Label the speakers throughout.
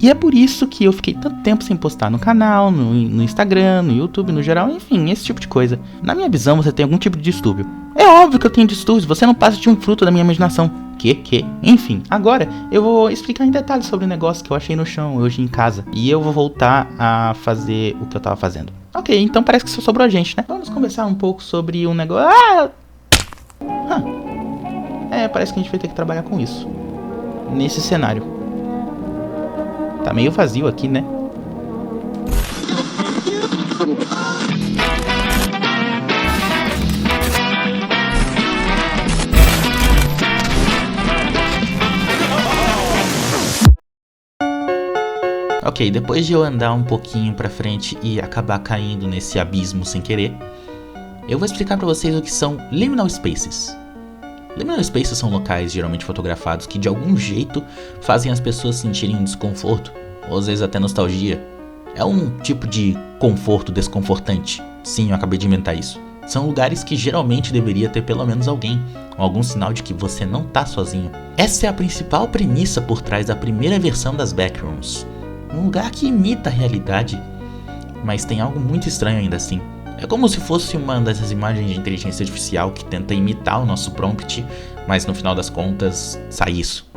Speaker 1: E é por isso que eu fiquei tanto tempo sem postar no canal, no Instagram, no YouTube, no geral, enfim, esse tipo de coisa. Na minha visão, você tem algum tipo de distúrbio. É óbvio que eu tenho distúrbios, você não passa de um fruto da minha imaginação. Enfim, agora eu vou explicar em detalhes sobre o negócio que eu achei no chão hoje em casa. E eu vou voltar a fazer o que eu tava fazendo. Ok, então parece que só sobrou a gente, né? Vamos conversar um pouco sobre um negócio... parece que a gente vai ter que trabalhar com isso. Nesse cenário. Tá meio vazio aqui, né? Ok, depois de eu andar um pouquinho pra frente e acabar caindo nesse abismo sem querer, eu vou explicar pra vocês o que são Liminal Spaces. Liminal Spaces são locais geralmente fotografados que de algum jeito fazem as pessoas sentirem um desconforto, ou às vezes até nostalgia. É um tipo de conforto desconfortante. Sim, eu acabei de inventar isso. São lugares que geralmente deveria ter pelo menos alguém, ou algum sinal de que você não tá sozinho. Essa é a principal premissa por trás da primeira versão das Backrooms. Um lugar que imita a realidade, mas tem algo muito estranho ainda assim. É como se fosse uma dessas imagens de inteligência artificial que tenta imitar o nosso prompt, mas no final das contas sai isso.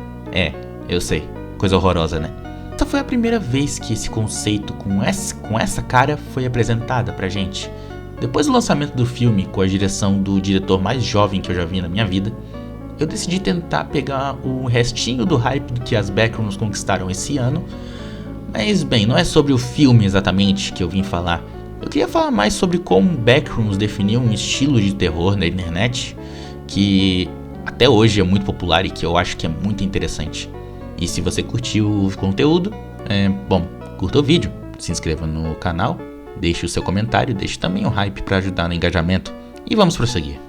Speaker 1: Eu sei, coisa horrorosa, né? Essa foi a primeira vez que esse conceito com essa cara foi apresentada pra gente. Depois do lançamento do filme, com a direção do diretor mais jovem que eu já vi na minha vida, eu decidi tentar pegar o restinho do hype que as Backrooms conquistaram esse ano. Mas bem, não é sobre o filme exatamente que eu vim falar. Eu queria falar mais sobre como Backrooms definiu um estilo de terror na internet que até hoje é muito popular e que eu acho que é muito interessante. E se você curtiu o conteúdo, curta o vídeo, se inscreva no canal, deixe o seu comentário, deixe também o hype para ajudar no engajamento e vamos prosseguir.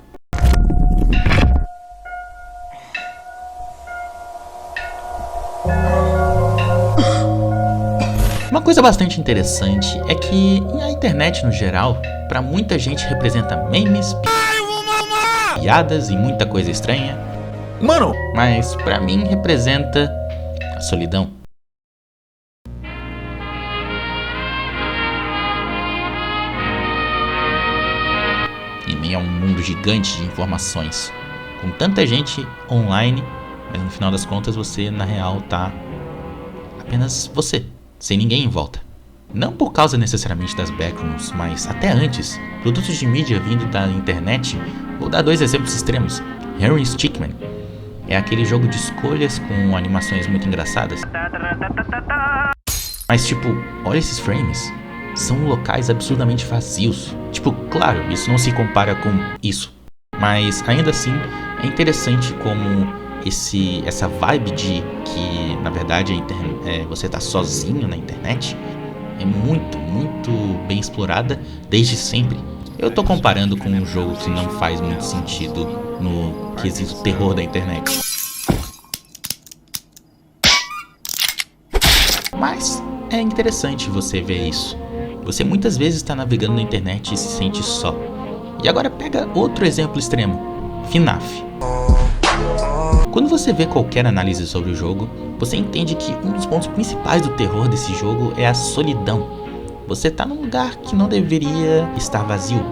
Speaker 1: Uma coisa bastante interessante é que a internet no geral, pra muita gente representa memes, piadas e muita coisa estranha. Mas pra mim representa a solidão. Em meio a um mundo gigante de informações, com tanta gente online, mas no final das contas você na real tá apenas você. Sem ninguém em volta. Não por causa necessariamente das Backrooms, mas até antes, produtos de mídia vindo da internet. Vou dar 2 exemplos extremos. Henry Stickmin é aquele jogo de escolhas com animações muito engraçadas. Mas olha esses frames. São locais absurdamente vazios. Claro, isso não se compara com isso. Mas ainda assim, é interessante como essa vibe de que na verdade você tá sozinho na internet é muito, muito bem explorada desde sempre. Eu tô comparando com um jogo que não faz muito sentido no quesito terror da internet. Mas é interessante você ver isso. Você muitas vezes está navegando na internet e se sente só. E agora pega outro exemplo extremo, FNAF. Quando você vê qualquer análise sobre o jogo, você entende que um dos pontos principais do terror desse jogo é a solidão. Você tá num lugar que não deveria estar vazio,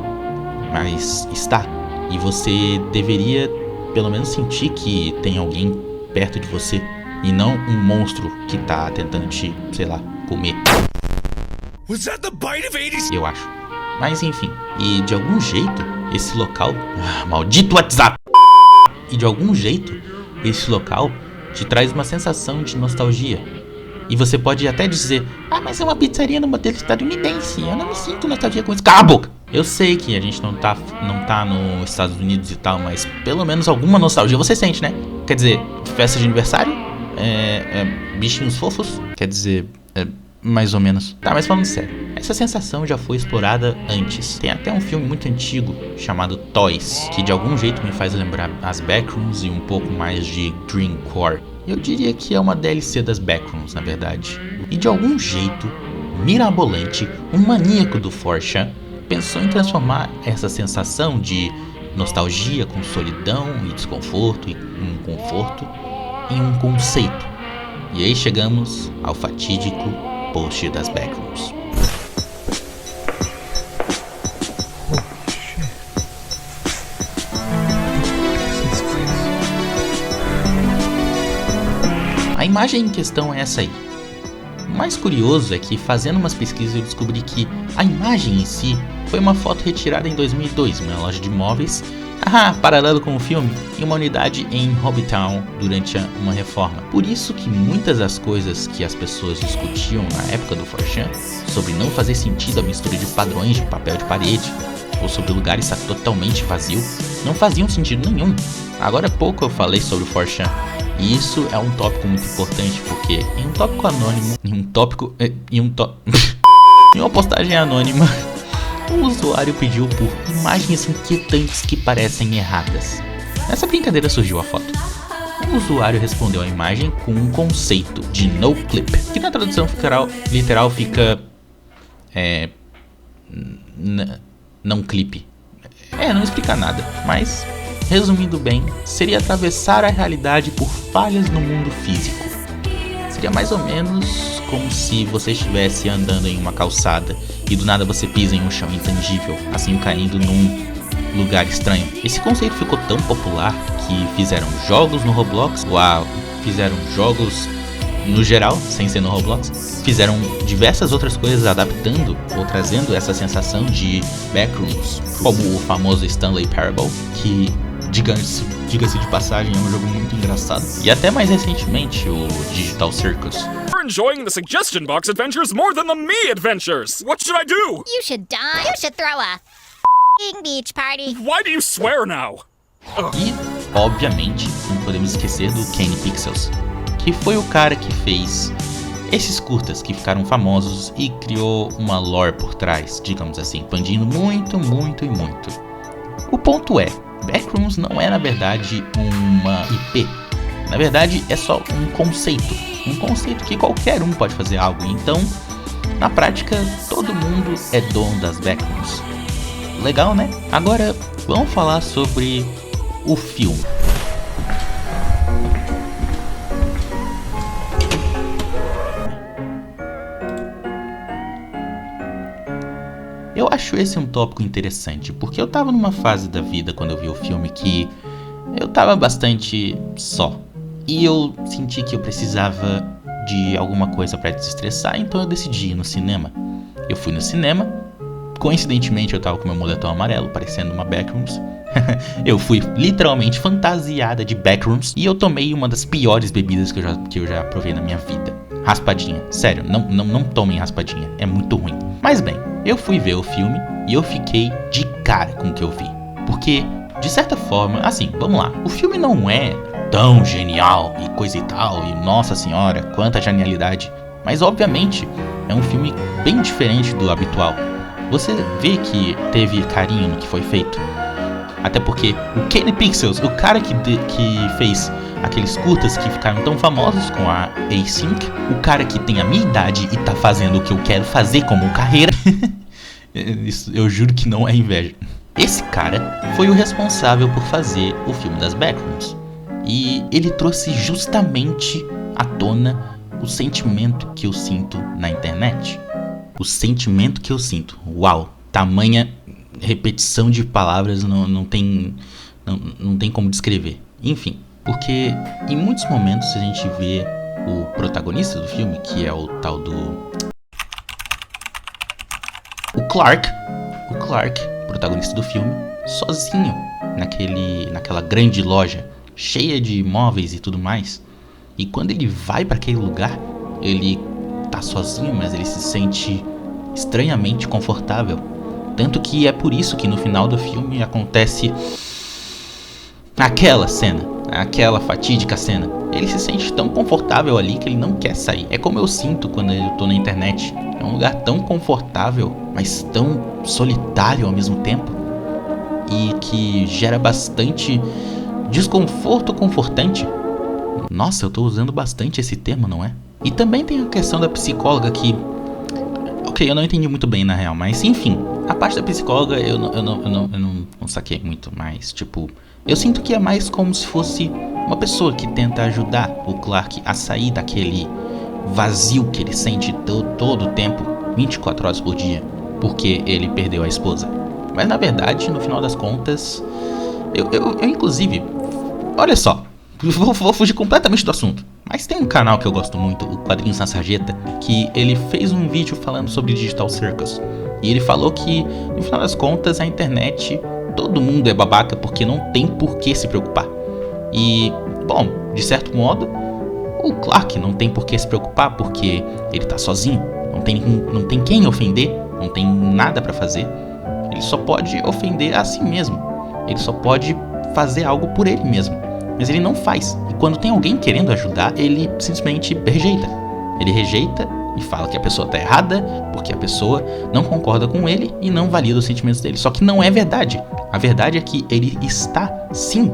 Speaker 1: mas está. E você deveria pelo menos sentir que tem alguém perto de você e não um monstro que tá tentando te, comer. Eu acho. Mas enfim, e de algum jeito, esse local... maldito WhatsApp! E de algum jeito, esse local te traz uma sensação de nostalgia. E você pode até dizer, mas é uma pizzaria no modelo estadunidense, eu não me sinto nostalgia com isso. Cala a boca! Eu sei que a gente não tá nos Estados Unidos e tal, mas pelo menos alguma nostalgia você sente, né? Quer dizer, festa de aniversário? Bichinhos fofos? Quer dizer, mais ou menos. Tá, mas falando sério, essa sensação já foi explorada antes. Tem até um filme muito antigo chamado Toys, que de algum jeito me faz lembrar as Backrooms e um pouco mais de Dreamcore. Eu diria que é uma DLC das Backrooms, na verdade. E de algum jeito, mirabolante, um maníaco do 4chan pensou em transformar essa sensação de nostalgia com solidão e desconforto e um conforto em um conceito. E aí chegamos ao fatídico post das Backrooms. A imagem em questão é essa aí. O mais curioso é que, fazendo umas pesquisas, eu descobri que a imagem em si foi uma foto retirada em 2002 em uma loja de móveis, paralelo com o filme, em uma unidade em Hobbitown durante uma reforma. Por isso que muitas das coisas que as pessoas discutiam na época do 4chan, sobre não fazer sentido a mistura de padrões de papel de parede, ou sobre o lugar estar totalmente vazio, não faziam sentido nenhum. Agora há pouco eu falei sobre o 4chan, e isso é um tópico muito importante, porque em um tópico anônimo, em uma postagem anônima, um usuário pediu por imagens inquietantes que parecem erradas. Nessa brincadeira surgiu a foto. O usuário respondeu a imagem com um conceito de no clip, que na tradução literal fica não clipe. Não explica nada, mas resumindo bem, seria atravessar a realidade por falhas no mundo físico. Seria mais ou menos como se você estivesse andando em uma calçada e do nada você pisa em um chão intangível, assim caindo num lugar estranho. Esse conceito ficou tão popular que fizeram jogos no Roblox, fizeram jogos no geral, sem ser no Roblox, fizeram diversas outras coisas adaptando ou trazendo essa sensação de backrooms, como o famoso Stanley Parable, que diga-se de passagem, é um jogo muito engraçado. E até mais recentemente, o Digital Circus.
Speaker 2: You're enjoying the suggestion box adventures more than the me adventures. What should I do?
Speaker 3: You should die. You should throw a beach party.
Speaker 2: Why do you swear now?
Speaker 1: E, obviamente, não podemos esquecer do Kenny Pixels, que foi o cara que fez esses curtas que ficaram famosos e criou uma lore por trás, digamos assim, expandindo muito. O ponto é, Backrooms não é na verdade uma IP, na verdade é só um conceito que qualquer um pode fazer algo, então na prática todo mundo é dono das Backrooms. Legal, né? Agora vamos falar sobre o filme. Eu acho esse um tópico interessante, porque eu tava numa fase da vida quando eu vi o filme que eu tava bastante só. E eu senti que eu precisava de alguma coisa pra desestressar, então eu decidi ir no cinema. Eu fui no cinema, coincidentemente eu tava com meu moletom amarelo, parecendo uma Backrooms. Eu fui literalmente fantasiada de Backrooms e eu tomei uma das piores bebidas que eu já provei na minha vida. Raspadinha, sério, não tomem raspadinha, é muito ruim. Mas bem, eu fui ver o filme e eu fiquei de cara com o que eu vi. Porque, de certa forma, assim, vamos lá, o filme não é tão genial e coisa e tal, e nossa senhora, quanta genialidade. Mas obviamente, é um filme bem diferente do habitual. Você vê que teve carinho no que foi feito. Até porque o Kenny Pixels, o cara que fez aqueles curtas que ficaram tão famosos com a Async, o cara que tem a minha idade e tá fazendo o que eu quero fazer como carreira, isso, eu juro que não é inveja. Esse cara foi o responsável por fazer o filme das Backrooms. E ele trouxe justamente à tona o sentimento que eu sinto na internet. O sentimento que eu sinto. Uau, tamanha repetição de palavras não tem como descrever. Enfim, porque em muitos momentos a gente vê o protagonista do filme, que é o tal do... O Clark, protagonista do filme, sozinho naquela grande loja, cheia de móveis e tudo mais. E quando ele vai para aquele lugar, ele tá sozinho, mas ele se sente estranhamente confortável. Tanto que é por isso que no final do filme acontece aquela cena, aquela fatídica cena. Ele se sente tão confortável ali que ele não quer sair. É como eu sinto quando eu tô na internet. É um lugar tão confortável, mas tão solitário ao mesmo tempo. E que gera bastante desconforto confortante. Nossa, eu tô usando bastante esse termo, não é? E também tem a questão da psicóloga que... Ok, eu não entendi muito bem na real, mas enfim. A parte da psicóloga eu não saquei muito, mas tipo... Eu sinto que é mais como se fosse uma pessoa que tenta ajudar o Clark a sair daquele vazio que ele sente todo o tempo, 24 horas por dia, porque ele perdeu a esposa. Mas na verdade, no final das contas, eu inclusive, olha só, vou fugir completamente do assunto, mas tem um canal que eu gosto muito, o Quadrinhos na Sarjeta, que ele fez um vídeo falando sobre Digital Circus. E ele falou que, no final das contas, a internet, todo mundo é babaca porque não tem por que se preocupar. E, bom, de certo modo, o Clark não tem por que se preocupar porque ele tá sozinho, não tem quem ofender, não tem nada pra fazer. Ele só pode ofender a si mesmo, ele só pode fazer algo por ele mesmo, mas ele não faz. E quando tem alguém querendo ajudar, ele simplesmente rejeita. Ele rejeita e fala que a pessoa tá errada, porque a pessoa não concorda com ele e não valida os sentimentos dele. Só que não é verdade. A verdade é que ele está sim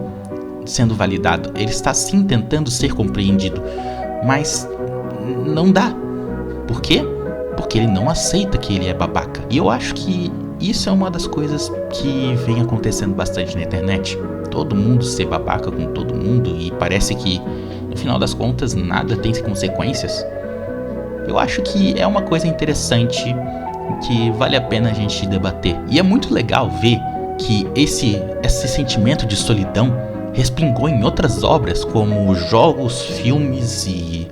Speaker 1: sendo validado, ele está sim tentando ser compreendido, mas não dá. Por quê? Porque ele não aceita que ele é babaca. E eu acho que isso é uma das coisas que vem acontecendo bastante na internet. Todo mundo ser babaca com todo mundo e parece que, no final das contas, nada tem consequências. Eu acho que é uma coisa interessante que vale a pena a gente debater. E é muito legal ver que esse sentimento de solidão respingou em outras obras, como jogos, filmes e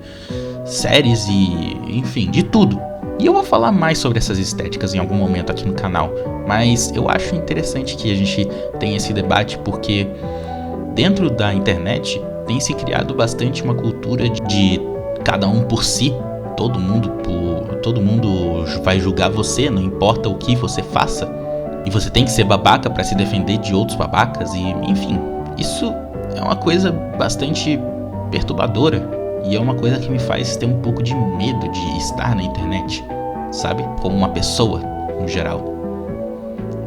Speaker 1: séries e, enfim, de tudo. E eu vou falar mais sobre essas estéticas em algum momento aqui no canal, mas eu acho interessante que a gente tenha esse debate porque dentro da internet tem se criado bastante uma cultura de cada um por si, todo mundo vai julgar você, não importa o que você faça, e você tem que ser babaca para se defender de outros babacas e, enfim, isso é uma coisa bastante perturbadora. E é uma coisa que me faz ter um pouco de medo de estar na internet, sabe? Como uma pessoa, no geral.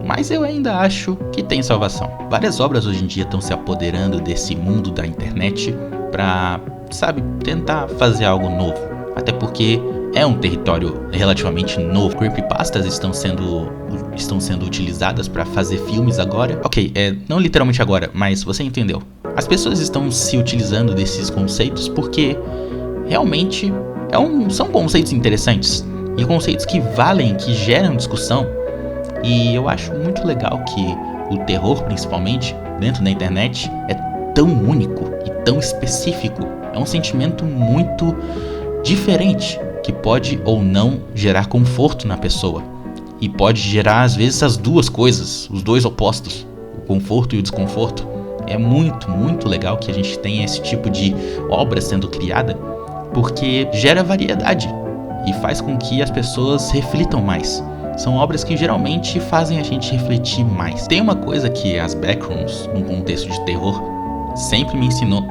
Speaker 1: Mas eu ainda acho que tem salvação. Várias obras hoje em dia estão se apoderando desse mundo da internet pra, sabe, tentar fazer algo novo. Até porque é um território relativamente novo. Creepypastas estão sendo utilizadas pra fazer filmes agora. Ok, não literalmente agora, mas você entendeu. As pessoas estão se utilizando desses conceitos porque realmente são conceitos interessantes e conceitos que valem, que geram discussão. E eu acho muito legal que o terror, principalmente dentro da internet, é tão único e tão específico. É um sentimento muito diferente que pode ou não gerar conforto na pessoa e pode gerar às vezes as duas coisas, os dois opostos, o conforto e o desconforto. É muito, muito legal que a gente tenha esse tipo de obra sendo criada, porque gera variedade e faz com que as pessoas reflitam mais. São obras que geralmente fazem a gente refletir mais. Tem uma coisa que as backrooms, num contexto de terror, sempre me ensinou.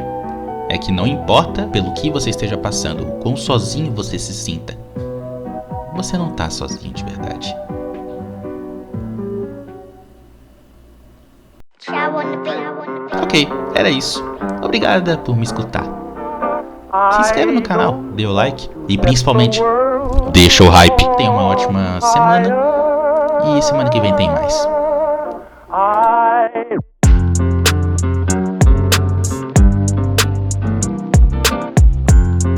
Speaker 1: É que não importa pelo que você esteja passando, o quão sozinho você se sinta, você não tá sozinho de verdade. Ok, era isso. Obrigada por me escutar. Se inscreve no canal, dê o like e principalmente deixa o hype. Tenha uma ótima semana e semana que vem tem mais.